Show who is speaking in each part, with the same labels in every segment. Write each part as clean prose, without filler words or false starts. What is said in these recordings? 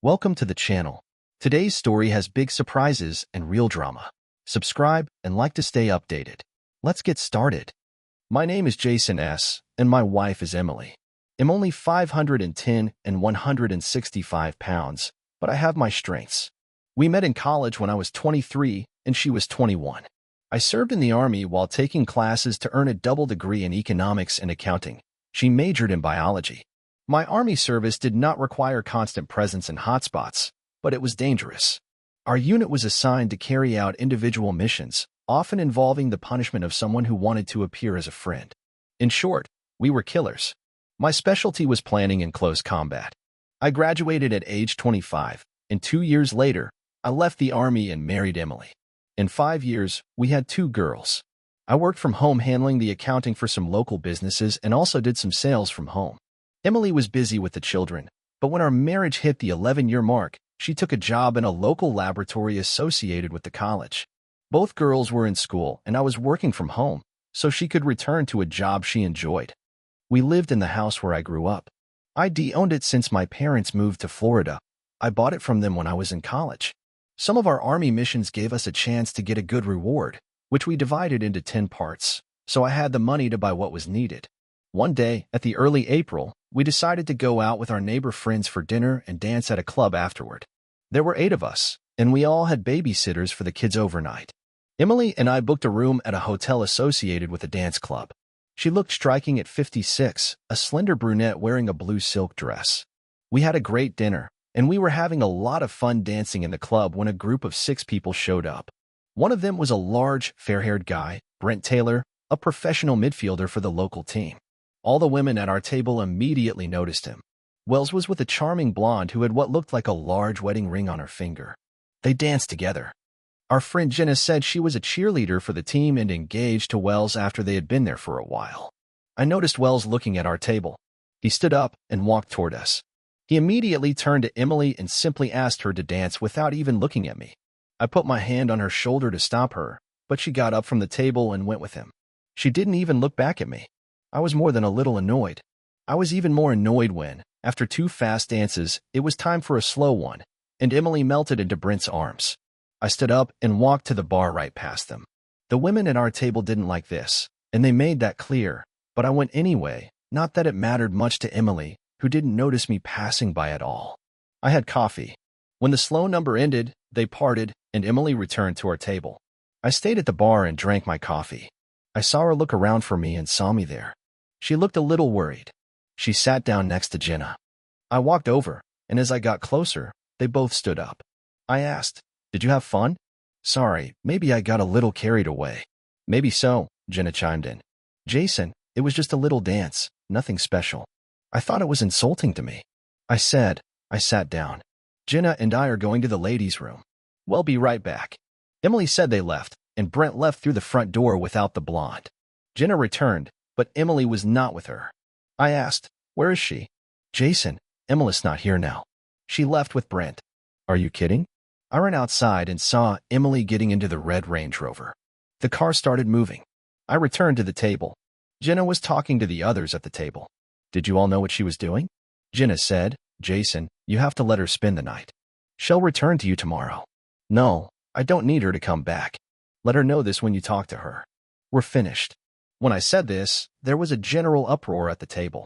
Speaker 1: Welcome to the channel. Today's story has big surprises and real drama. Subscribe and like to stay updated. Let's get started. My name is Jason S., and my wife is Emily. I'm only 510 and 165 pounds, but I have my strengths. We met in college when I was 23 and she was 21. I served in the Army while taking classes to earn a double degree in economics and accounting. She majored in biology. My Army service did not require constant presence in hotspots, but it was dangerous. Our unit was assigned to carry out individual missions, often involving the punishment of someone who wanted to appear as a friend. In short, we were killers. My specialty was planning in close combat. I graduated at age 25, and 2 years later, I left the Army and married Emily. In 5 years, we had 2 girls. I worked from home handling the accounting for some local businesses and also did some sales from home. Emily was busy with the children, but when our marriage hit the 11-year mark, she took a job in a local laboratory associated with the college. Both girls were in school, and I was working from home, so she could return to a job she enjoyed. We lived in the house where I grew up. I'd owned it since my parents moved to Florida. I bought it from them when I was in college. Some of our Army missions gave us a chance to get a good reward, which we divided into 10 parts, so I had the money to buy what was needed. One day, at the early April, we decided to go out with our neighbor friends for dinner and dance at a club afterward. There were 8 of us, and we all had babysitters for the kids overnight. Emily and I booked a room at a hotel associated with a dance club. She looked striking at 56, a slender brunette wearing a blue silk dress. We had a great dinner, and we were having a lot of fun dancing in the club when a group of 6 people showed up. One of them was a large, fair-haired guy, Brent Taylor, a professional midfielder for the local team. All the women at our table immediately noticed him. Wells was with a charming blonde who had what looked like a large wedding ring on her finger. They danced together. Our friend Jenna said she was a cheerleader for the team and engaged to Wells after they had been there for a while. I noticed Wells looking at our table. He stood up and walked toward us. He immediately turned to Emily and simply asked her to dance without even looking at me. I put my hand on her shoulder to stop her, but she got up from the table and went with him. She didn't even look back at me. I was more than a little annoyed. I was even more annoyed when, after 2 fast dances, it was time for a slow one, and Emily melted into Brent's arms. I stood up and walked to the bar right past them. The women at our table didn't like this, and they made that clear, but I went anyway, not that it mattered much to Emily, who didn't notice me passing by at all. I had coffee. When the slow number ended, they parted, and Emily returned to our table. I stayed at the bar and drank my coffee. I saw her look around for me and saw me there. She looked a little worried. She sat down next to Jenna. I walked over, and as I got closer, they both stood up. I asked, "Did you have fun?" "Sorry, maybe I got a little carried away." "Maybe so," Jenna chimed in. "Jason, it was just a little dance, nothing special." I thought it was insulting to me. I said. I sat down. "Jenna and I are going to the ladies' room." "We'll be right back." Emily said they left, and Brent left through the front door without the blonde. Jenna returned, but Emily was not with her. I asked, "Where is she?" "Jason, Emily's not here now. She left with Brent." "Are you kidding?" I ran outside and saw Emily getting into the red Range Rover. The car started moving. I returned to the table. Jenna was talking to the others at the table. "Did you all know what she was doing?" Jenna said, "Jason, you have to let her spend the night. She'll return to you tomorrow." "No, I don't need her to come back. Let her know this when you talk to her. We're finished." When I said this, there was a general uproar at the table.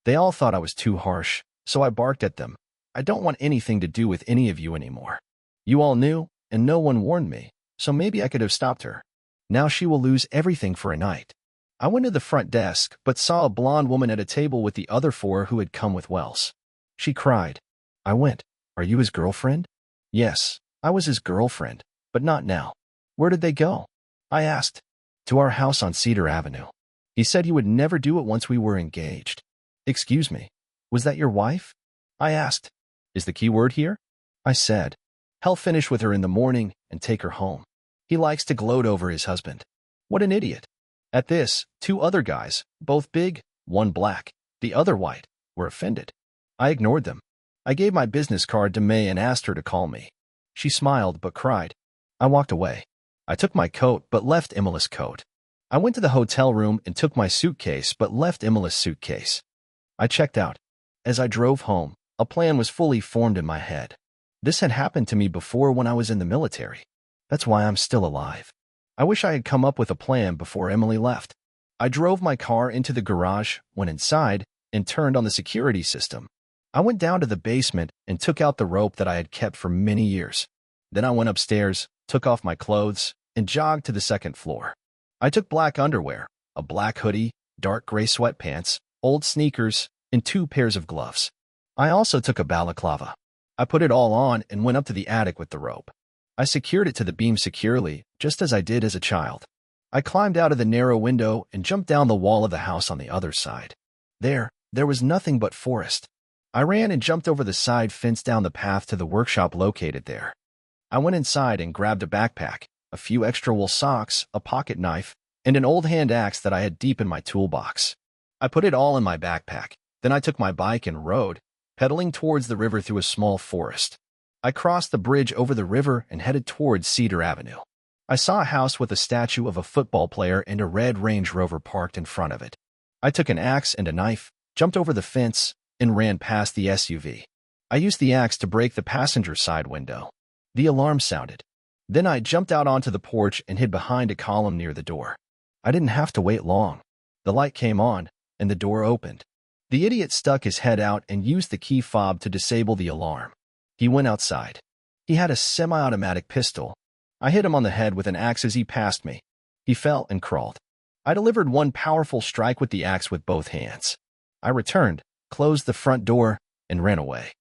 Speaker 1: They all thought I was too harsh, so I barked at them. "I don't want anything to do with any of you anymore. You all knew, and no one warned me, so maybe I could have stopped her. Now she will lose everything for a night." I went to the front desk, but saw a blonde woman at a table with the other 4 who had come with Wells. She cried. I went, "Are you his girlfriend?" "Yes, I was his girlfriend, but not now." "Where did they go?" I asked. "To our house on Cedar Avenue. He said he would never do it once we were engaged." "Excuse me, was that your wife?" I asked. "Is the key word here?" I said. "He'll finish with her in the morning and take her home. He likes to gloat over his husband." What an idiot. At this, 2 other guys, both big, one black, the other white, were offended. I ignored them. I gave my business card to May and asked her to call me. She smiled but cried. I walked away. I took my coat but left Emily's coat. I went to the hotel room and took my suitcase but left Emily's suitcase. I checked out. As I drove home, A plan was fully formed in my head. This had happened to me before when I was in the military. That's why I'm still alive. I wish I had come up with a plan before Emily left. I drove my car into the garage, went inside, and turned on the security system. I went down to the basement and took out the rope that I had kept for many years. Then I went upstairs, took off my clothes, and jogged to the second floor. I took black underwear, a black hoodie, dark gray sweatpants, old sneakers, and 2 pairs of gloves. I also took a balaclava. I put it all on and went up to the attic with the rope. I secured it to the beam securely, just as I did as a child. I climbed out of the narrow window and jumped down the wall of the house on the other side. There was nothing but forest. I ran and jumped over the side fence down the path to the workshop located there. I went inside and grabbed a backpack, a few extra wool socks, a pocket knife, and an old hand axe that I had deep in my toolbox. I put it all in my backpack. Then I took my bike and rode, pedaling towards the river through a small forest. I crossed the bridge over the river and headed towards Cedar Avenue. I saw a house with a statue of a football player and a red Range Rover parked in front of it. I took an axe and a knife, jumped over the fence, and ran past the SUV. I used the axe to break the passenger side window. The alarm sounded. Then I jumped out onto the porch and hid behind a column near the door. I didn't have to wait long. The light came on, and the door opened. The idiot stuck his head out and used the key fob to disable the alarm. He went outside. He had a semi-automatic pistol. I hit him on the head with an axe as he passed me. He fell and crawled. I delivered one powerful strike with the axe with both hands. I returned, closed the front door, and ran away.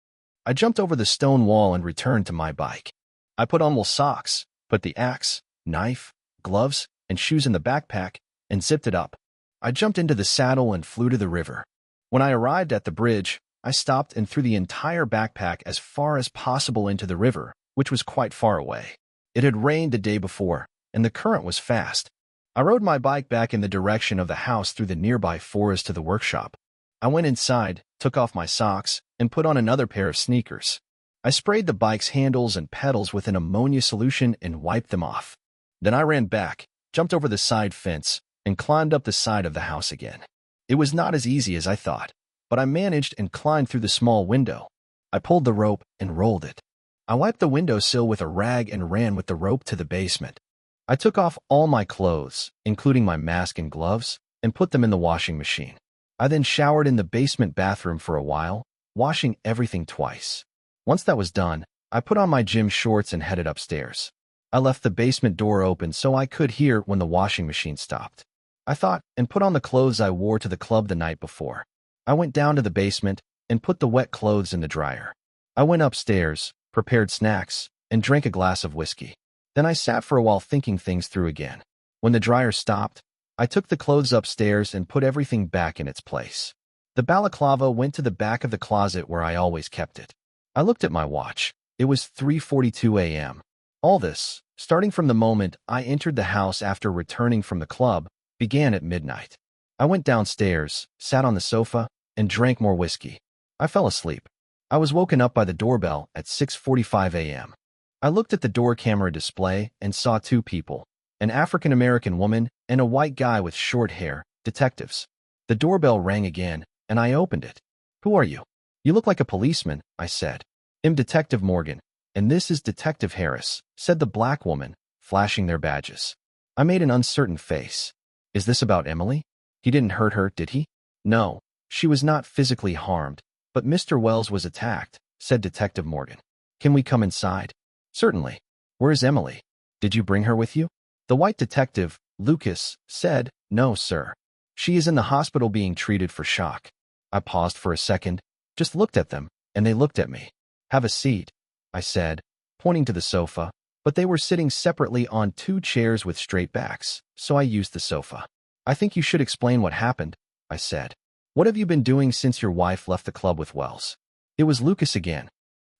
Speaker 1: I jumped over the stone wall and returned to my bike. I put on wool socks, put the axe, knife, gloves, and shoes in the backpack, and zipped it up. I jumped into the saddle and flew to the river. When I arrived at the bridge, I stopped and threw the entire backpack as far as possible into the river, which was quite far away. It had rained the day before, and the current was fast. I rode my bike back in the direction of the house through the nearby forest to the workshop. I went inside, took off my socks, and put on another pair of sneakers. I sprayed the bike's handles and pedals with an ammonia solution and wiped them off. Then I ran back, jumped over the side fence, and climbed up the side of the house again. It was not as easy as I thought, but I managed and climbed through the small window. I pulled the rope and rolled it. I wiped the windowsill with a rag and ran with the rope to the basement. I took off all my clothes, including my mask and gloves, and put them in the washing machine. I then showered in the basement bathroom for a while, washing everything twice. Once that was done, I put on my gym shorts and headed upstairs. I left the basement door open so I could hear when the washing machine stopped. I thought and put on the clothes I wore to the club the night before. I went down to the basement and put the wet clothes in the dryer. I went upstairs, prepared snacks, and drank a glass of whiskey. Then I sat for a while thinking things through again. When the dryer stopped, I took the clothes upstairs and put everything back in its place. The balaclava went to the back of the closet where I always kept it. I looked at my watch. It was 3:42 a.m. All this, starting from the moment I entered the house after returning from the club, began at midnight. I went downstairs, sat on the sofa, and drank more whiskey. I fell asleep. I was woken up by the doorbell at 6:45 a.m. I looked at the door camera display and saw 2 people, an African-American woman and a white guy with short hair, detectives. The doorbell rang again, and I opened it. "Who are you?" "You look like a policeman," I said. "I'm Detective Morgan, and this is Detective Harris," said the black woman, flashing their badges. I made an uncertain face. "Is this about Emily? He didn't hurt her, did he?" "No, she was not physically harmed, but Mr. Wells was attacked," said Detective Morgan. "Can we come inside?" "Certainly. Where's Emily? Did you bring her with you?" The white detective, Lucas, said, "No, sir. She is in the hospital being treated for shock." I paused for a second, just looked at them, and they looked at me. "Have a seat," I said, pointing to the sofa, but they were sitting separately on 2 chairs with straight backs, so I used the sofa. "I think you should explain what happened," I said. "What have you been doing since your wife left the club with Wells?" It was Lucas again.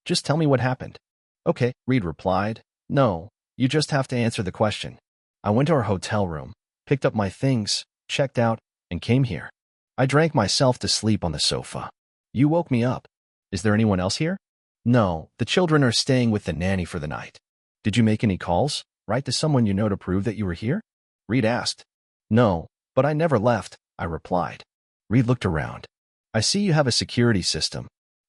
Speaker 1: "Just tell me what happened." "Okay," Reed replied. "No, you just have to answer the question." I went to our hotel room, picked up my things, checked out, and came here. I drank myself to sleep on the sofa. You woke me up. Is there anyone else here? No, the children are staying with the nanny for the night. Did you make any calls? Write to someone you know to prove that you were here? Reed asked. No, but I never left, I replied. Reed looked around. I see you have a security system.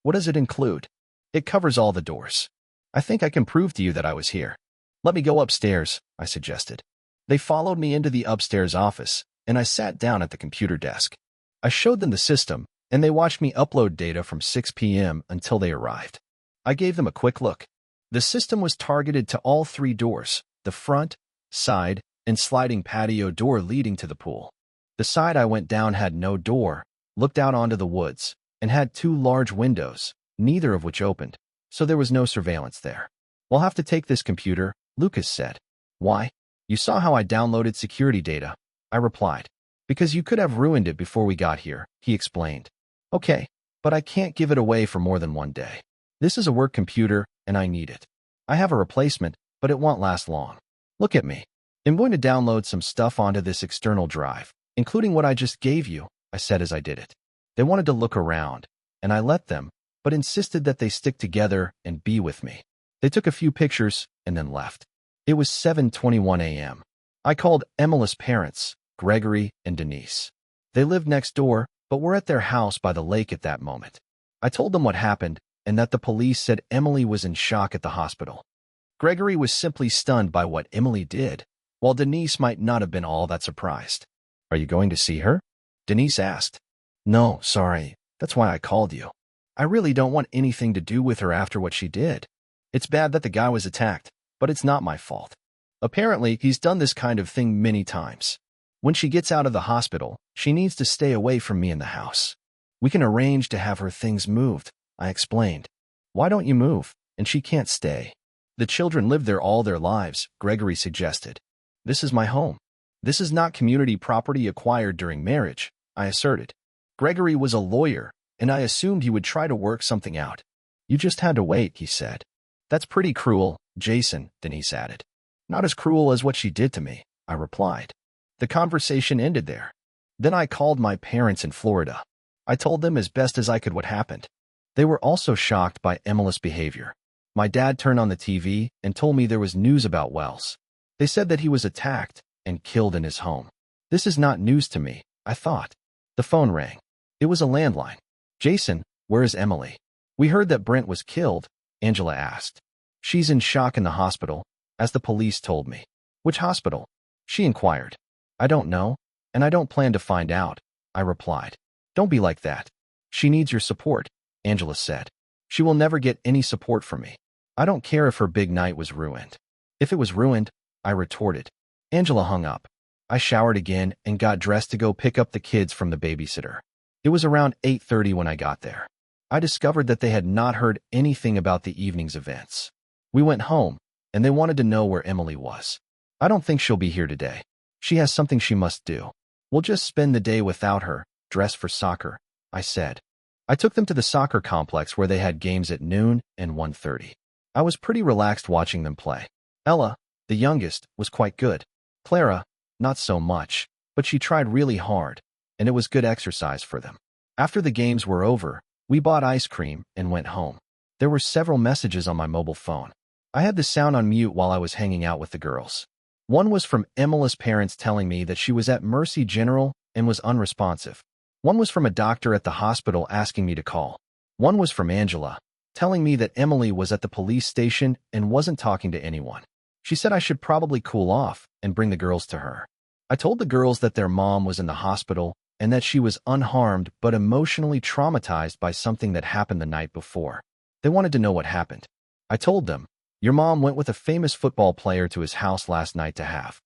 Speaker 1: What does it include? It covers all the doors. I think I can prove to you that I was here. Let me go upstairs, I suggested. They followed me into the upstairs office, and I sat down at the computer desk. I showed them the system, and they watched me upload data from 6 p.m. until they arrived. I gave them a quick look. The system was targeted to all 3 doors, the front, side, and sliding patio door leading to the pool. The side I went down had no door, looked out onto the woods, and had 2 large windows, neither of which opened, so there was no surveillance there. We'll have to take this computer, Lucas said. Why? You saw how I downloaded security data, I replied. Because you could have ruined it before we got here, he explained. Okay, but I can't give it away for more than 1 day. This is a work computer, and I need it. I have a replacement, but it won't last long. Look at me. I'm going to download some stuff onto this external drive, including what I just gave you, I said as I did it. They wanted to look around, and I let them, but insisted that they stick together and be with me. They took a few pictures and then left. It was 7:21 a.m. I called Emily's parents, Gregory and Denise. They lived next door, but were at their house by the lake at that moment. I told them what happened and that the police said Emily was in shock at the hospital. Gregory was simply stunned by what Emily did, while Denise might not have been all that surprised. Are you going to see her? Denise asked. No, sorry. That's why I called you. I really don't want anything to do with her after what she did. It's bad that the guy was attacked, but it's not my fault. Apparently, he's done this kind of thing many times. When she gets out of the hospital, she needs to stay away from me in the house. We can arrange to have her things moved, I explained. Why don't you move? And she can't stay. The children live there all their lives, Gregory suggested. This is my home. This is not community property acquired during marriage, I asserted. Gregory was a lawyer, and I assumed he would try to work something out. You just had to wait, he said. That's pretty cruel, Jason, Denise added. Not as cruel as what she did to me, I replied. The conversation ended there. Then I called my parents in Florida. I told them as best as I could what happened. They were also shocked by Emily's behavior. My dad turned on the TV and told me there was news about Wells. They said that he was attacked and killed in his home. This is not news to me, I thought. The phone rang. It was a landline. Jason, where is Emily? We heard that Brent was killed, Angela asked. She's in shock in the hospital, as the police told me. Which hospital? She inquired. I don't know, and I don't plan to find out, I replied. Don't be like that. She needs your support, Angela said. She will never get any support from me. I don't care if her big night was ruined. If it was ruined, I retorted. Angela hung up. I showered again and got dressed to go pick up the kids from the babysitter. It was around 8:30 when I got there. I discovered that they had not heard anything about the evening's events. We went home, and they wanted to know where Emily was. I don't think she'll be here today. She has something she must do. We'll just spend the day without her, dress for soccer, I said. I took them to the soccer complex where they had games at noon and 1:30. I was pretty relaxed watching them play. Ella, the youngest, was quite good. Clara, not so much, but she tried really hard, and it was good exercise for them. After the games were over, we bought ice cream and went home. There were several messages on my mobile phone. I had the sound on mute while I was hanging out with the girls. One was from Emily's parents telling me that she was at Mercy General and was unresponsive. One was from a doctor at the hospital asking me to call. One was from Angela, telling me that Emily was at the police station and wasn't talking to anyone. She said I should probably cool off and bring the girls to her. I told the girls that their mom was in the hospital and that she was unharmed but emotionally traumatized by something that happened the night before. They wanted to know what happened. I told them, your mom went with a famous football player to his house last night to have.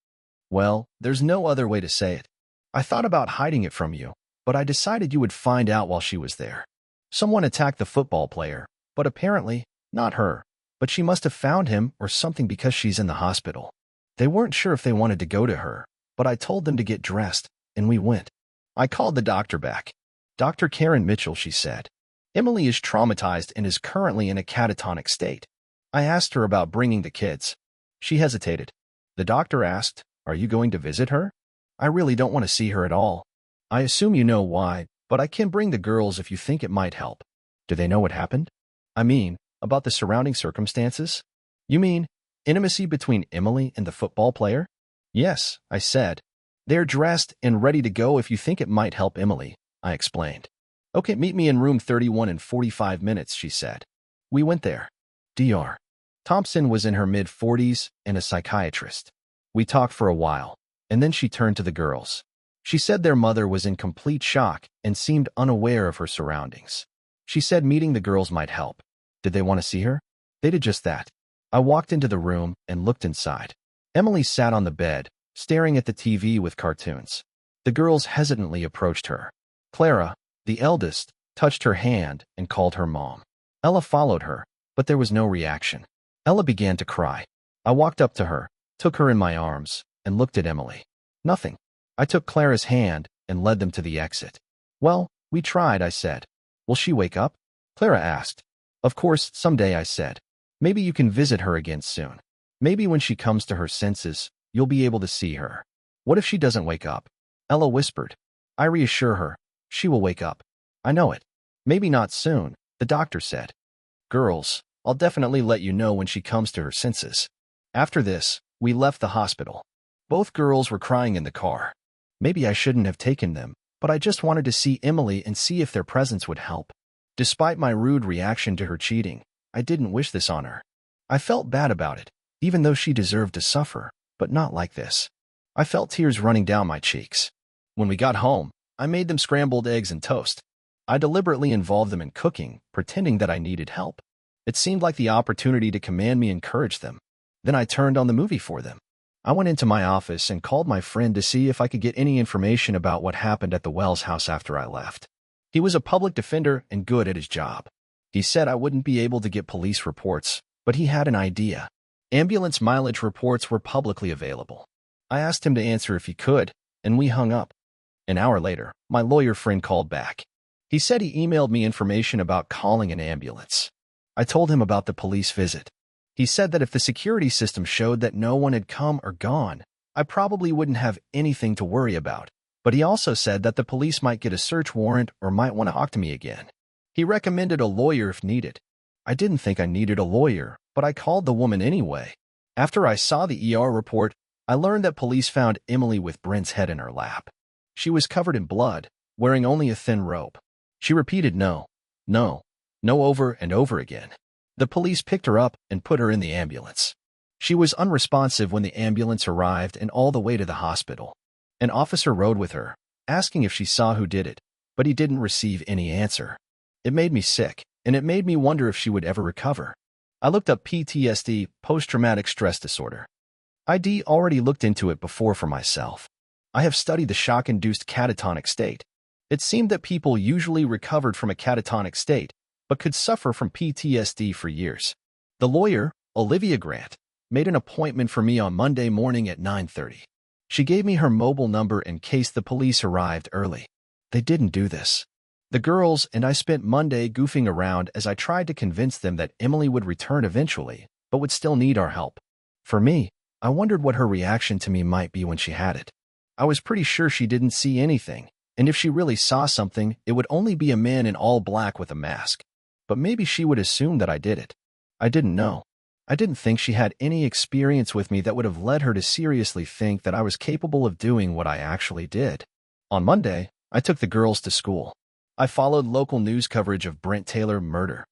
Speaker 1: Well, there's no other way to say it. I thought about hiding it from you, but I decided you would find out while she was there. Someone attacked the football player, but apparently not her. But she must have found him or something because she's in the hospital. They weren't sure if they wanted to go to her, but I told them to get dressed, and we went. I called the doctor back. Dr. Karen Mitchell, she said. Emily is traumatized and is currently in a catatonic state. I asked her about bringing the kids. She hesitated. The doctor asked, are you going to visit her? I really don't want to see her at all. I assume you know why, but I can bring the girls if you think it might help. Do they know what happened? I mean, about the surrounding circumstances? You mean intimacy between Emily and the football player? Yes, I said. They're dressed and ready to go if you think it might help Emily, I explained. Okay, meet me in room 31 in 45 minutes, she said. We went there. Dr. Thompson was in her mid-40s and a psychiatrist. We talked for a while, and then she turned to the girls. She said their mother was in complete shock and seemed unaware of her surroundings. She said meeting the girls might help. Did they want to see her? They did just that. I walked into the room and looked inside. Emily sat on the bed, staring at the TV with cartoons. The girls hesitantly approached her. Clara, the eldest, touched her hand and called her mom. Ella followed her, but there was no reaction. Ella began to cry. I walked up to her, took her in my arms, and looked at Emily. Nothing. I took Clara's hand and led them to the exit. Well, we tried, I said. Will she wake up? Clara asked. Of course, someday, I said. Maybe you can visit her again soon. Maybe when she comes to her senses, you'll be able to see her. What if she doesn't wake up? Ella whispered. I reassure her. She will wake up. I know it. Maybe not soon, the doctor said. Girls, I'll definitely let you know when she comes to her senses. After this, we left the hospital. Both girls were crying in the car. Maybe I shouldn't have taken them, but I just wanted to see Emily and see if their presence would help. Despite my rude reaction to her cheating, I didn't wish this on her. I felt bad about it, even though she deserved to suffer, but not like this. I felt tears running down my cheeks. When we got home, I made them scrambled eggs and toast. I deliberately involved them in cooking, pretending that I needed help. It seemed like the opportunity to command me encouraged them. Then I turned on the movie for them. I went into my office and called my friend to see if I could get any information about what happened at the Wells house after I left. He was a public defender and good at his job. He said I wouldn't be able to get police reports, but he had an idea. Ambulance mileage reports were publicly available. I asked him to answer if he could, and we hung up. An hour later, my lawyer friend called back. He said he emailed me information about calling an ambulance. I told him about the police visit. He said that if the security system showed that no one had come or gone, I probably wouldn't have anything to worry about. But he also said that the police might get a search warrant or might want to talk to me again. He recommended a lawyer if needed. I didn't think I needed a lawyer, but I called the woman anyway. After I saw the ER report, I learned that police found Emily with Brent's head in her lap. She was covered in blood, wearing only a thin robe. She repeated no, no, no over and over again. The police picked her up and put her in the ambulance. She was unresponsive when the ambulance arrived and all the way to the hospital. An officer rode with her, asking if she saw who did it, but he didn't receive any answer. It made me sick, and it made me wonder if she would ever recover. I looked up PTSD, post-traumatic stress disorder. I'd already looked into it before for myself. I have studied the shock-induced catatonic state. It seemed that people usually recovered from a catatonic state, but could suffer from PTSD for years. The lawyer, Olivia Grant, made an appointment for me on Monday morning at 9:30. She gave me her mobile number in case the police arrived early. They didn't do this. The girls and I spent Monday goofing around as I tried to convince them that Emily would return eventually, but would still need our help. For me, I wondered what her reaction to me might be when she had it. I was pretty sure she didn't see anything, and if she really saw something, it would only be a man in all black with a mask. But maybe she would assume that I did it. I didn't know. I didn't think she had any experience with me that would have led her to seriously think that I was capable of doing what I actually did. On Monday, I took the girls to school. I followed local news coverage of Brent Taylor murder.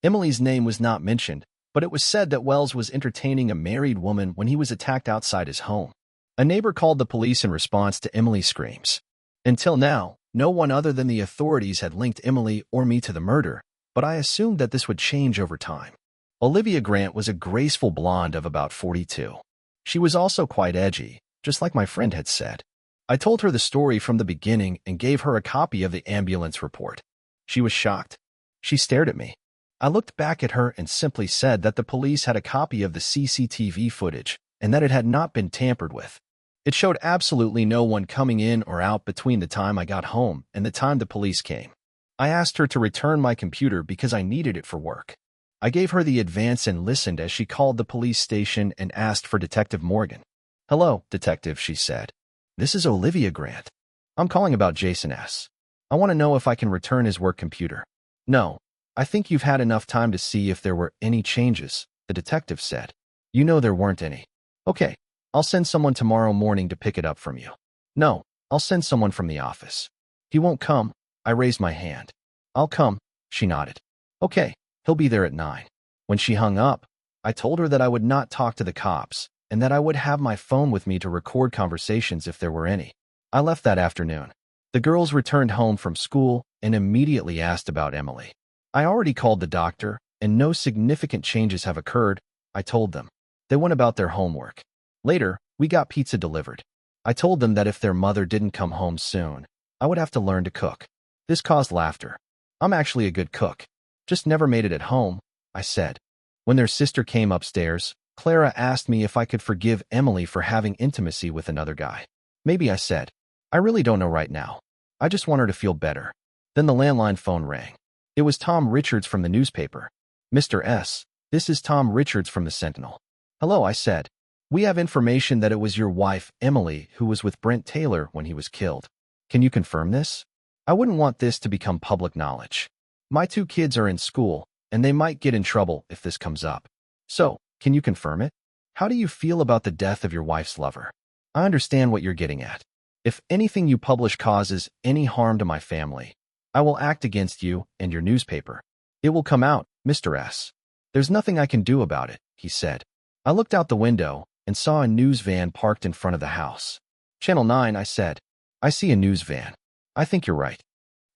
Speaker 1: Emily's name was not mentioned, but it was said that Wells was entertaining a married woman when he was attacked outside his home. A neighbor called the police in response to Emily's screams. Until now, no one other than the authorities had linked Emily or me to the murder, but I assumed that this would change over time. Olivia Grant was a graceful blonde of about 42. She was also quite edgy, just like my friend had said. I told her the story from the beginning and gave her a copy of the ambulance report. She was shocked. She stared at me. I looked back at her and simply said that the police had a copy of the CCTV footage and that it had not been tampered with. It showed absolutely no one coming in or out between the time I got home and the time the police came. I asked her to return my computer because I needed it for work. I gave her the advance and listened as she called the police station and asked for Detective Morgan. "Hello, Detective," she said. "This is Olivia Grant. I'm calling about Jason S. I want to know if I can return his work computer." "No, I think you've had enough time to see if there were any changes," the detective said. "You know there weren't any." "Okay, I'll send someone tomorrow morning to pick it up from you." "No, I'll send someone from the office." "He won't come." I raised my hand. I'll come, she nodded. Okay, he'll be there at 9. When she hung up, I told her that I would not talk to the cops and that I would have my phone with me to record conversations if there were any. I left that afternoon. The girls returned home from school and immediately asked about Emily. I already called the doctor, and no significant changes have occurred, I told them. They went about their homework. Later, we got pizza delivered. I told them that if their mother didn't come home soon, I would have to learn to cook. This caused laughter. I'm actually a good cook. Just never made it at home, I said. When their sister came upstairs, Clara asked me if I could forgive Emily for having intimacy with another guy. Maybe, I said. I really don't know right now. I just want her to feel better. Then the landline phone rang. It was Tom Richards from the newspaper. Mr. S., this is Tom Richards from the Sentinel. Hello, I said. We have information that it was your wife, Emily, who was with Brent Taylor when he was killed. Can you confirm this? I wouldn't want this to become public knowledge. My 2 kids are in school, and they might get in trouble if this comes up. So, can you confirm it? How do you feel about the death of your wife's lover? I understand what you're getting at. If anything you publish causes any harm to my family, I will act against you and your newspaper. It will come out, Mr. S. There's nothing I can do about it, he said. I looked out the window and saw a news van parked in front of the house. Channel 9, I said. I see a news van. I think you're right.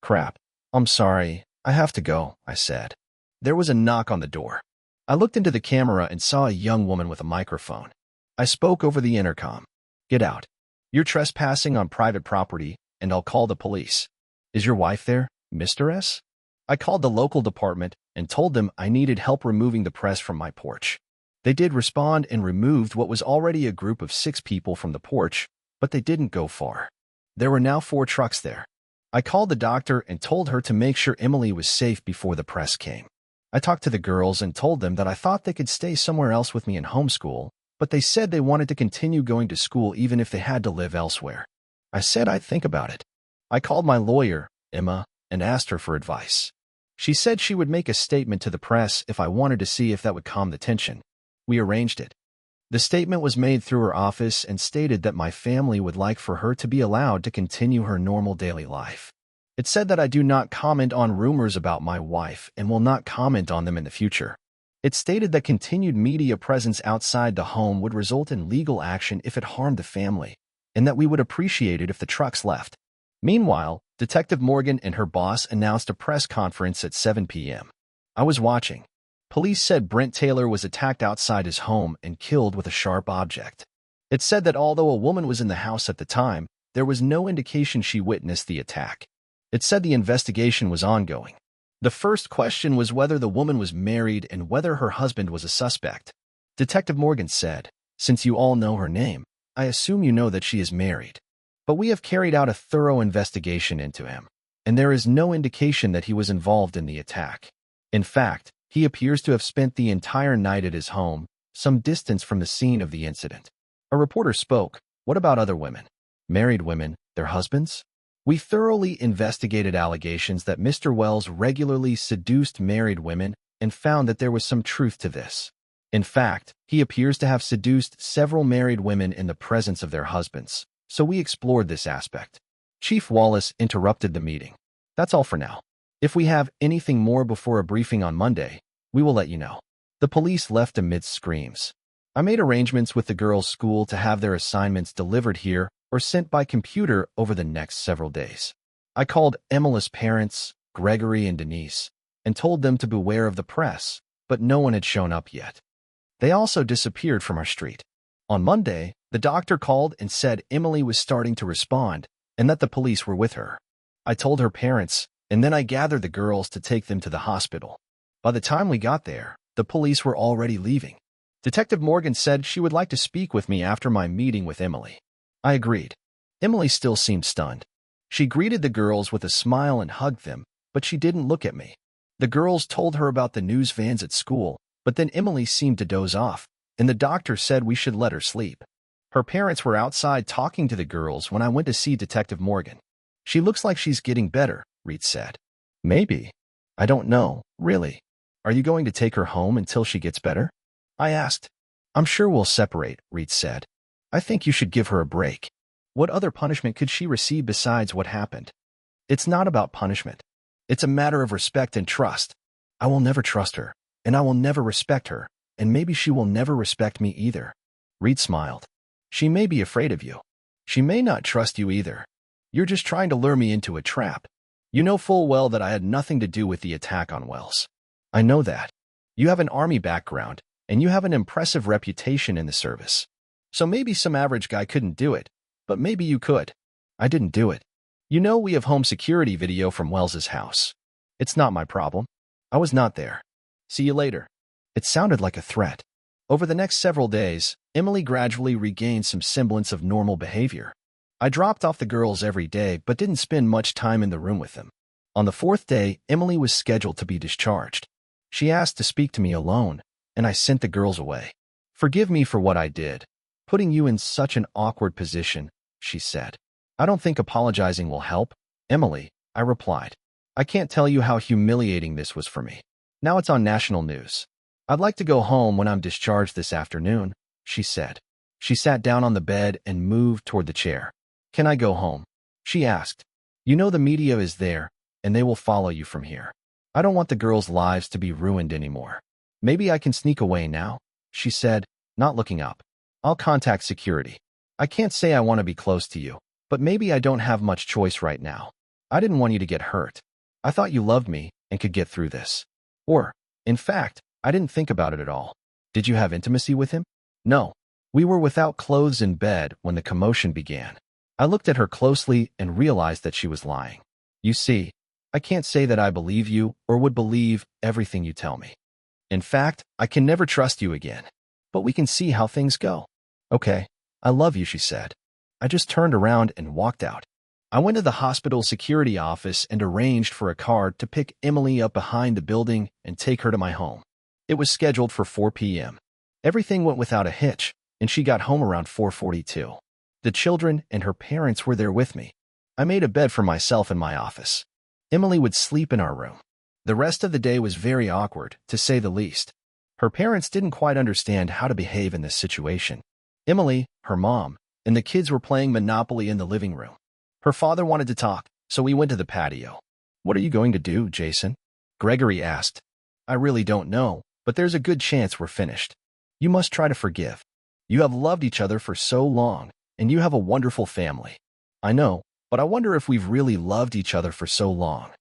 Speaker 1: Crap. I'm sorry. I have to go, I said. There was a knock on the door. I looked into the camera and saw a young woman with a microphone. I spoke over the intercom. Get out. You're trespassing on private property, and I'll call the police. Is your wife there, Mr. S? I called the local department and told them I needed help removing the press from my porch. They did respond and removed what was already a group of 6 people from the porch, but they didn't go far. There were now 4 trucks there. I called the doctor and told her to make sure Emily was safe before the press came. I talked to the girls and told them that I thought they could stay somewhere else with me in homeschool, but they said they wanted to continue going to school even if they had to live elsewhere. I said I'd think about it. I called my lawyer, Emma, and asked her for advice. She said she would make a statement to the press if I wanted to see if that would calm the tension. We arranged it. The statement was made through her office and stated that my family would like for her to be allowed to continue her normal daily life. It said that I do not comment on rumors about my wife and will not comment on them in the future. It stated that continued media presence outside the home would result in legal action if it harmed the family, and that we would appreciate it if the trucks left. Meanwhile, Detective Morgan and her boss announced a press conference at 7 p.m. I was watching. Police said Brent Taylor was attacked outside his home and killed with a sharp object. It said that although a woman was in the house at the time, there was no indication she witnessed the attack. It said the investigation was ongoing. The first question was whether the woman was married and whether her husband was a suspect. Detective Morgan said, "Since you all know her name, I assume you know that she is married. But we have carried out a thorough investigation into him, and there is no indication that he was involved in the attack. In fact, he appears to have spent the entire night at his home, some distance from the scene of the incident." A reporter spoke. What about other women? Married women, their husbands? We thoroughly investigated allegations that Mr. Wells regularly seduced married women and found that there was some truth to this. In fact, he appears to have seduced several married women in the presence of their husbands, so we explored this aspect. Chief Wallace interrupted the meeting. That's all for now. If we have anything more before a briefing on Monday, we will let you know. The police left amidst screams. I made arrangements with the girls' school to have their assignments delivered here or sent by computer over the next several days. I called Emily's parents, Gregory and Denise, and told them to beware of the press, but no one had shown up yet. They also disappeared from our street. On Monday, the doctor called and said Emily was starting to respond and that the police were with her. I told her parents, and then I gathered the girls to take them to the hospital. By the time we got there, the police were already leaving. Detective Morgan said she would like to speak with me after my meeting with Emily. I agreed. Emily still seemed stunned. She greeted the girls with a smile and hugged them, but she didn't look at me. The girls told her about the news vans at school, but then Emily seemed to doze off, and the doctor said we should let her sleep. Her parents were outside talking to the girls when I went to see Detective Morgan. She looks like she's getting better, Reed said. Maybe. I don't know, really. Are you going to take her home until she gets better? I asked. I'm sure we'll separate, Reed said. I think you should give her a break. What other punishment could she receive besides what happened? It's not about punishment. It's a matter of respect and trust. I will never trust her, and I will never respect her, and maybe she will never respect me either. Reed smiled. She may be afraid of you. She may not trust you either. You're just trying to lure me into a trap. You know full well that I had nothing to do with the attack on Wells. I know that. You have an army background, and you have an impressive reputation in the service. So maybe some average guy couldn't do it, but maybe you could. I didn't do it. You know we have home security video from Wells's house. It's not my problem. I was not there. See you later. It sounded like a threat. Over the next several days, Emily gradually regained some semblance of normal behavior. I dropped off the girls every day but didn't spend much time in the room with them. On the fourth day, Emily was scheduled to be discharged. She asked to speak to me alone, and I sent the girls away. Forgive me for what I did, putting you in such an awkward position, she said. I don't think apologizing will help, Emily, I replied. I can't tell you how humiliating this was for me. Now it's on national news. I'd like to go home when I'm discharged this afternoon, she said. She sat down on the bed and moved toward the chair. Can I go home? She asked. You know the media is there, and they will follow you from here. I don't want the girls' lives to be ruined anymore. Maybe I can sneak away now, she said, not looking up. I'll contact security. I can't say I want to be close to you, but maybe I don't have much choice right now. I didn't want you to get hurt. I thought you loved me and could get through this. Or, in fact, I didn't think about it at all. Did you have intimacy with him? No. We were without clothes in bed when the commotion began. I looked at her closely and realized that she was lying. You see, I can't say that I believe you or would believe everything you tell me. In fact, I can never trust you again. But we can see how things go. Okay, I love you, she said. I just turned around and walked out. I went to the hospital security office and arranged for a car to pick Emily up behind the building and take her to my home. It was scheduled for 4 p.m. Everything went without a hitch, and she got home around 4:42. The children and her parents were there with me. I made a bed for myself in my office. Emily would sleep in our room. The rest of the day was very awkward, to say the least. Her parents didn't quite understand how to behave in this situation. Emily, her mom, and the kids were playing Monopoly in the living room. Her father wanted to talk, so we went to the patio. What are you going to do, Jason? Gregory asked. I really don't know, but there's a good chance we're finished. You must try to forgive. You have loved each other for so long, and you have a wonderful family. I know, but I wonder if we've really loved each other for so long.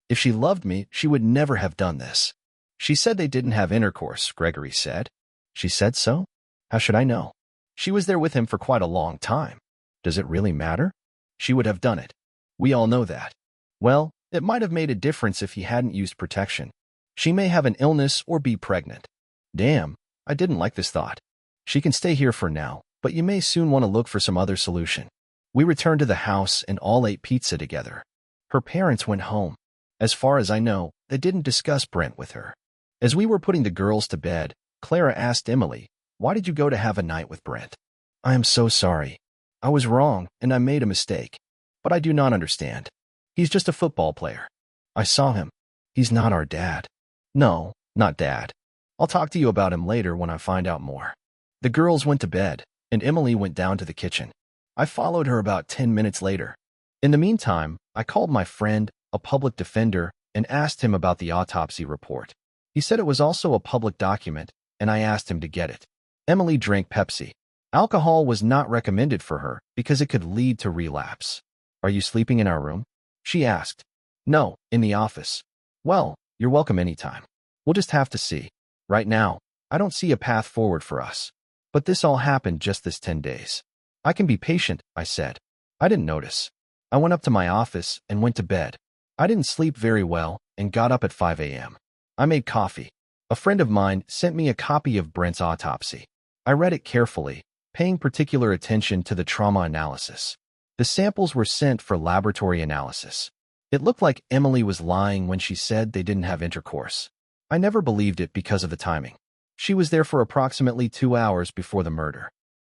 Speaker 1: If she loved me, she would never have done this. She said they didn't have intercourse, Gregory said. She said so? How should I know? She was there with him for quite a long time. Does it really matter? She would have done it. We all know that. Well, it might have made a difference if he hadn't used protection. She may have an illness or be pregnant. Damn, I didn't like this thought. She can stay here for now, but you may soon want to look for some other solution. We returned to the house and all ate pizza together. Her parents went home. As far as I know, they didn't discuss Brent with her. As we were putting the girls to bed, Clara asked Emily, why did you go to have a night with Brent? I am so sorry. I was wrong, and I made a mistake. But I do not understand. He's just a football player. I saw him. He's not our dad. No, not dad. I'll talk to you about him later when I find out more. The girls went to bed, and Emily went down to the kitchen. I followed her about 10 minutes later. In the meantime, I called my friend, a public defender, and asked him about the autopsy report. He said it was also a public document, and I asked him to get it. Emily drank Pepsi. Alcohol was not recommended for her because it could lead to relapse. Are you sleeping in our room? She asked. No, in the office. Well, you're welcome anytime. We'll just have to see. Right now, I don't see a path forward for us. But this all happened just this 10 days. I can be patient, I said. I didn't notice. I went up to my office and went to bed. I didn't sleep very well and got up at 5 a.m. I made coffee. A friend of mine sent me a copy of Brent's autopsy. I read it carefully, paying particular attention to the trauma analysis. The samples were sent for laboratory analysis. It looked like Emily was lying when she said they didn't have intercourse. I never believed it because of the timing. She was there for approximately 2 hours before the murder.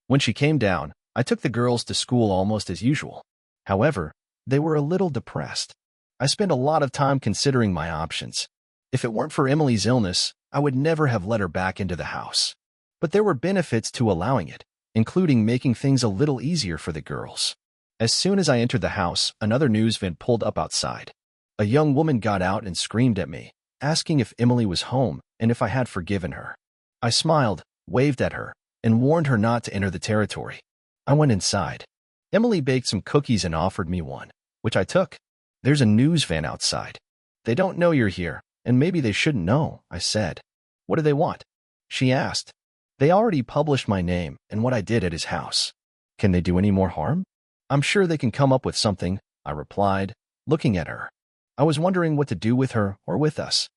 Speaker 1: When she came down, I took the girls to school almost as usual. However, they were a little depressed. I spent a lot of time considering my options. If it weren't for Emily's illness, I would never have let her back into the house. But there were benefits to allowing it, including making things a little easier for the girls. As soon as I entered the house, another news vent pulled up outside. A young woman got out and screamed at me, asking if Emily was home and if I had forgiven her. I smiled, waved at her, and warned her not to enter the territory. I went inside. Emily baked some cookies and offered me one, which I took. There's a news van outside. They don't know you're here, and maybe they shouldn't know, I said. What do they want? She asked. They already published my name and what I did at his house. Can they do any more harm? I'm sure they can come up with something, I replied, looking at her. I was wondering what to do with her or with us.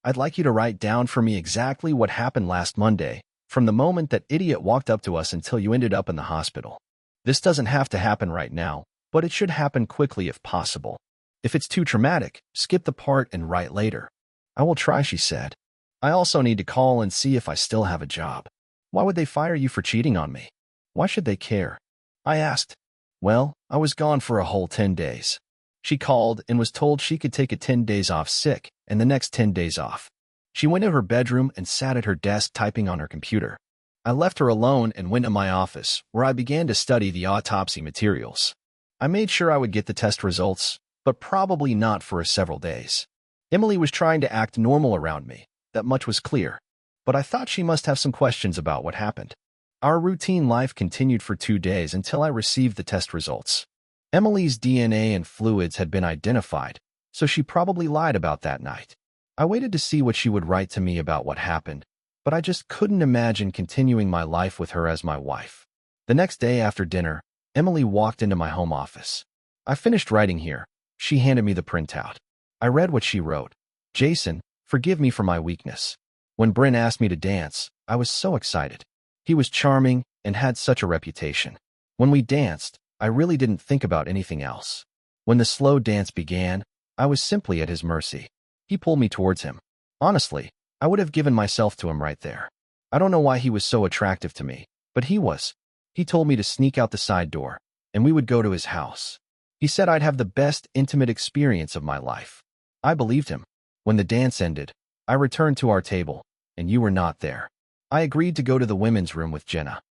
Speaker 1: I'd like you to write down for me exactly what happened last Monday, from the moment that idiot walked up to us until you ended up in the hospital. This doesn't have to happen right now, but it should happen quickly if possible. If it's too traumatic, skip the part and write later. I will try, she said. I also need to call and see if I still have a job. Why would they fire you for cheating on me? Why should they care? I asked. Well, I was gone for a whole 10 days. She called and was told she could take 10 days off sick and the next 10 days off. She went to her bedroom and sat at her desk typing on her computer. I left her alone and went to my office, where I began to study the autopsy materials. I made sure I would get the test results, but probably not for several days. Emily was trying to act normal around me, that much was clear, but I thought she must have some questions about what happened. Our routine life continued for 2 days until I received the test results. Emily's DNA and fluids had been identified, so she probably lied about that night. I waited to see what she would write to me about what happened, but I just couldn't imagine continuing my life with her as my wife. The next day after dinner, Emily walked into my home office. I finished writing here. She handed me the printout. I read what she wrote. Jason, forgive me for my weakness. When Bryn asked me to dance, I was so excited. He was charming and had such a reputation. When we danced, I really didn't think about anything else. When the slow dance began, I was simply at his mercy. He pulled me towards him. Honestly, I would have given myself to him right there. I don't know why he was so attractive to me, but he was. He told me to sneak out the side door, and we would go to his house. He said I'd have the best intimate experience of my life. I believed him. When the dance ended, I returned to our table, and you were not there. I agreed to go to the women's room with Jenna.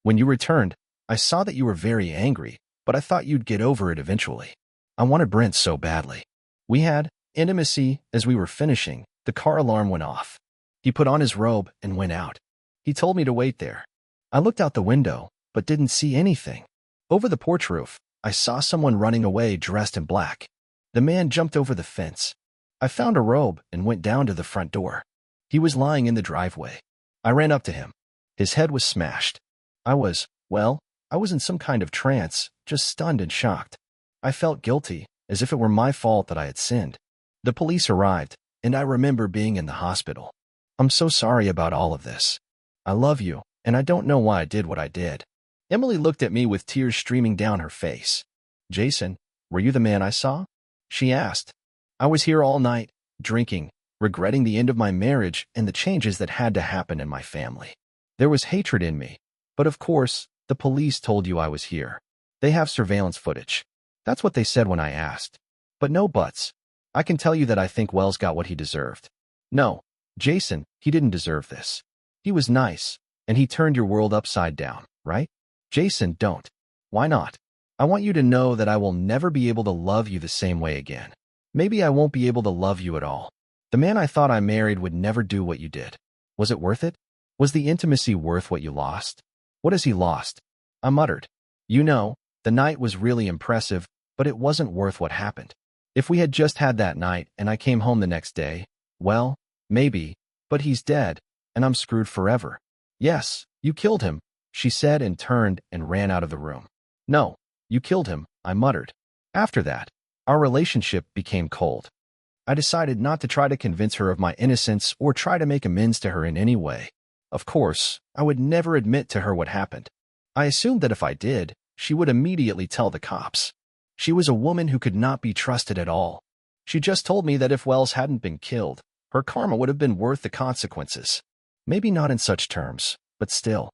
Speaker 1: When you returned, I saw that you were very angry, but I thought you'd get over it eventually. I wanted Brent so badly. We had intimacy. As we were finishing, the car alarm went off. He put on his robe and went out. He told me to wait there. I looked out the window, but didn't see anything. Over the porch roof, I saw someone running away dressed in black. The man jumped over the fence. I found a robe and went down to the front door. He was lying in the driveway. I ran up to him. His head was smashed. I was in some kind of trance, just stunned and shocked. I felt guilty, as if it were my fault that I had sinned. The police arrived, and I remember being in the hospital. I'm so sorry about all of this. I love you, and I don't know why I did what I did. Emily looked at me with tears streaming down her face. Jason, were you the man I saw? She asked. I was here all night, drinking, regretting the end of my marriage and the changes that had to happen in my family. There was hatred in me, but of course, the police told you I was here. They have surveillance footage. That's what they said when I asked. But no buts. I can tell you that I think Wells got what he deserved. No, Jason, he didn't deserve this. He was nice, and he turned your world upside down, right? Jason, don't. Why not? I want you to know that I will never be able to love you the same way again. Maybe I won't be able to love you at all. The man I thought I married would never do what you did. Was it worth it? Was the intimacy worth what you lost? What has he lost? I muttered. You know, the night was really impressive, but it wasn't worth what happened. If we had just had that night and I came home the next day, well, maybe, but he's dead, and I'm screwed forever. Yes, you killed him, she said and turned and ran out of the room. No, you killed him, I muttered. After that, our relationship became cold. I decided not to try to convince her of my innocence or try to make amends to her in any way. Of course, I would never admit to her what happened. I assumed that if I did, she would immediately tell the cops. She was a woman who could not be trusted at all. She just told me that if Wells hadn't been killed, her karma would have been worth the consequences. Maybe not in such terms, but still.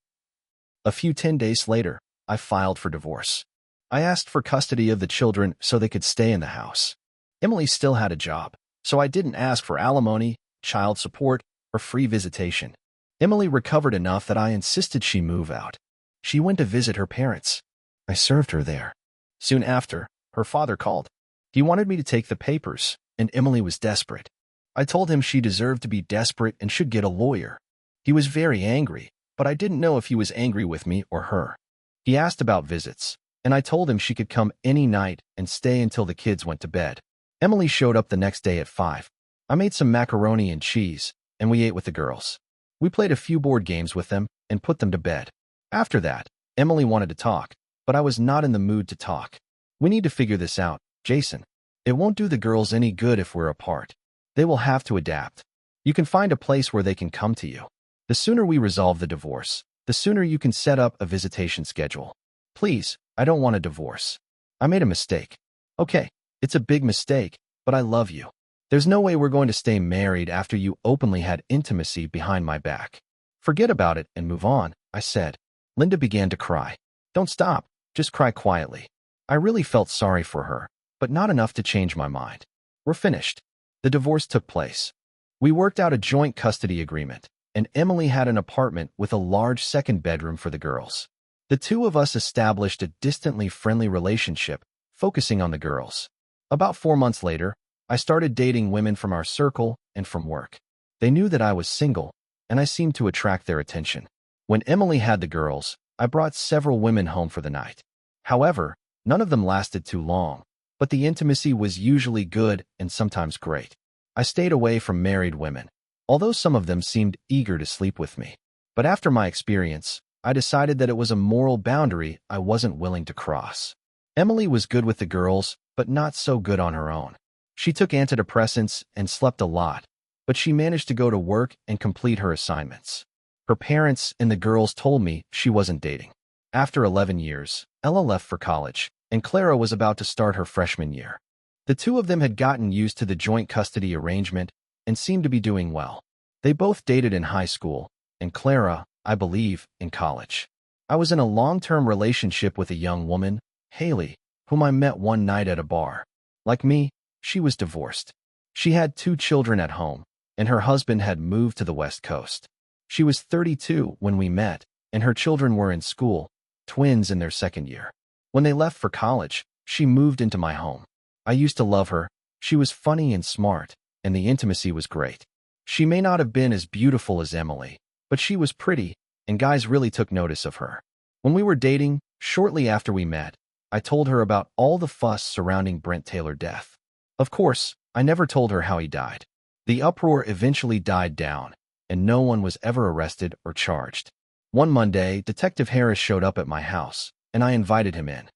Speaker 1: A few 10 days later, I filed for divorce. I asked for custody of the children so they could stay in the house. Emily still had a job, so I didn't ask for alimony, child support, or free visitation. Emily recovered enough that I insisted she move out. She went to visit her parents. I served her there. Soon after, her father called. He wanted me to take the papers, and Emily was desperate. I told him she deserved to be desperate and should get a lawyer. He was very angry, but I didn't know if he was angry with me or her. He asked about visits, and I told him she could come any night and stay until the kids went to bed. Emily showed up the next day at 5. I made some macaroni and cheese, and we ate with the girls. We played a few board games with them and put them to bed. After that, Emily wanted to talk, but I was not in the mood to talk. We need to figure this out, Jason. It won't do the girls any good if we're apart. They will have to adapt. You can find a place where they can come to you. The sooner we resolve the divorce, the sooner you can set up a visitation schedule. Please, I don't want a divorce. I made a mistake. Okay, it's a big mistake, but I love you. There's no way we're going to stay married after you openly had intimacy behind my back. Forget about it and move on, I said. Linda began to cry. Don't stop, just cry quietly. I really felt sorry for her, but not enough to change my mind. We're finished. The divorce took place. We worked out a joint custody agreement, and Emily had an apartment with a large second bedroom for the girls. The two of us established a distantly friendly relationship, focusing on the girls. About 4 months later, I started dating women from our circle and from work. They knew that I was single, and I seemed to attract their attention. When Emily had the girls, I brought several women home for the night. However, none of them lasted too long, but the intimacy was usually good and sometimes great. I stayed away from married women, although some of them seemed eager to sleep with me. But after my experience, I decided that it was a moral boundary I wasn't willing to cross. Emily was good with the girls, but not so good on her own. She took antidepressants and slept a lot, but she managed to go to work and complete her assignments. Her parents and the girls told me she wasn't dating. After 11 years, Ella left for college, and Clara was about to start her freshman year. The two of them had gotten used to the joint custody arrangement and seemed to be doing well. They both dated in high school, and Clara, I believe, in college. I was in a long-term relationship with a young woman, Haley, whom I met one night at a bar. Like me, she was divorced. She had 2 children at home, and her husband had moved to the West Coast. She was 32 when we met, and her children were in school, twins in their second year. When they left for college, she moved into my home. I used to love her. She was funny and smart, and the intimacy was great. She may not have been as beautiful as Emily, but she was pretty, and guys really took notice of her. When we were dating, shortly after we met, I told her about all the fuss surrounding Brent Taylor's death. Of course, I never told her how he died. The uproar eventually died down, and no one was ever arrested or charged. One Monday, Detective Harris showed up at my house, and I invited him in.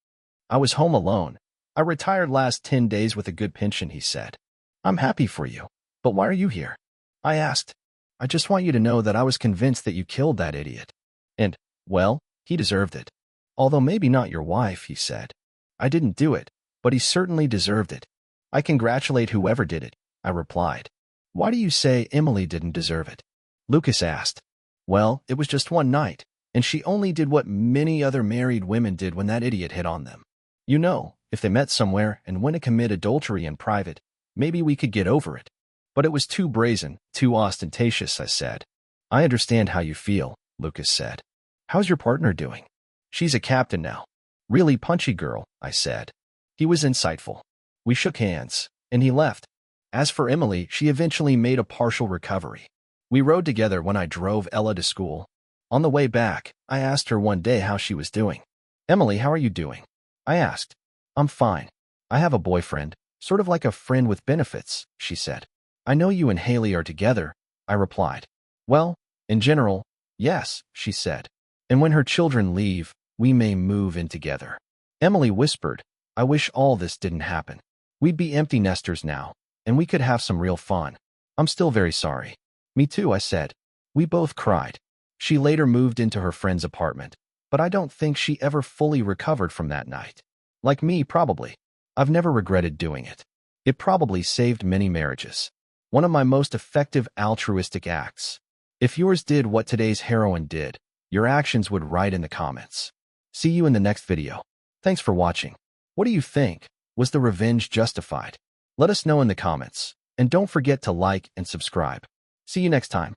Speaker 1: I was home alone. I retired last 10 days with a good pension, he said. I'm happy for you, but why are you here? I asked. I just want you to know that I was convinced that you killed that idiot. And, well, he deserved it. Although maybe not your wife, he said. I didn't do it, but he certainly deserved it. I congratulate whoever did it, I replied. Why do you say Emily didn't deserve it? Lucas asked. Well, it was just one night, and she only did what many other married women did when that idiot hit on them. You know, if they met somewhere and went to commit adultery in private, maybe we could get over it. But it was too brazen, too ostentatious, I said. I understand how you feel, Lucas said. How's your partner doing? She's a captain now. Really punchy girl, I said. He was insightful. We shook hands, and he left. As for Emily, she eventually made a partial recovery. We rode together when I drove Ella to school. On the way back, I asked her one day how she was doing. Emily, how are you doing? I asked. I'm fine. I have a boyfriend, sort of like a friend with benefits, she said. I know you and Haley are together, I replied. Well, in general, yes, she said. And when her children leave, we may move in together. Emily whispered, I wish all this didn't happen. We'd be empty nesters now, and we could have some real fun. I'm still very sorry. Me too, I said. We both cried. She later moved into her friend's apartment, but I don't think she ever fully recovered from that night. Like me, probably. I've never regretted doing it. It probably saved many marriages. One of my most effective altruistic acts. If yours did what today's heroine did, your actions would write in the comments. See you in the next video. Thanks for watching. What do you think? Was the revenge justified? Let us know in the comments, and don't forget to like and subscribe. See you next time.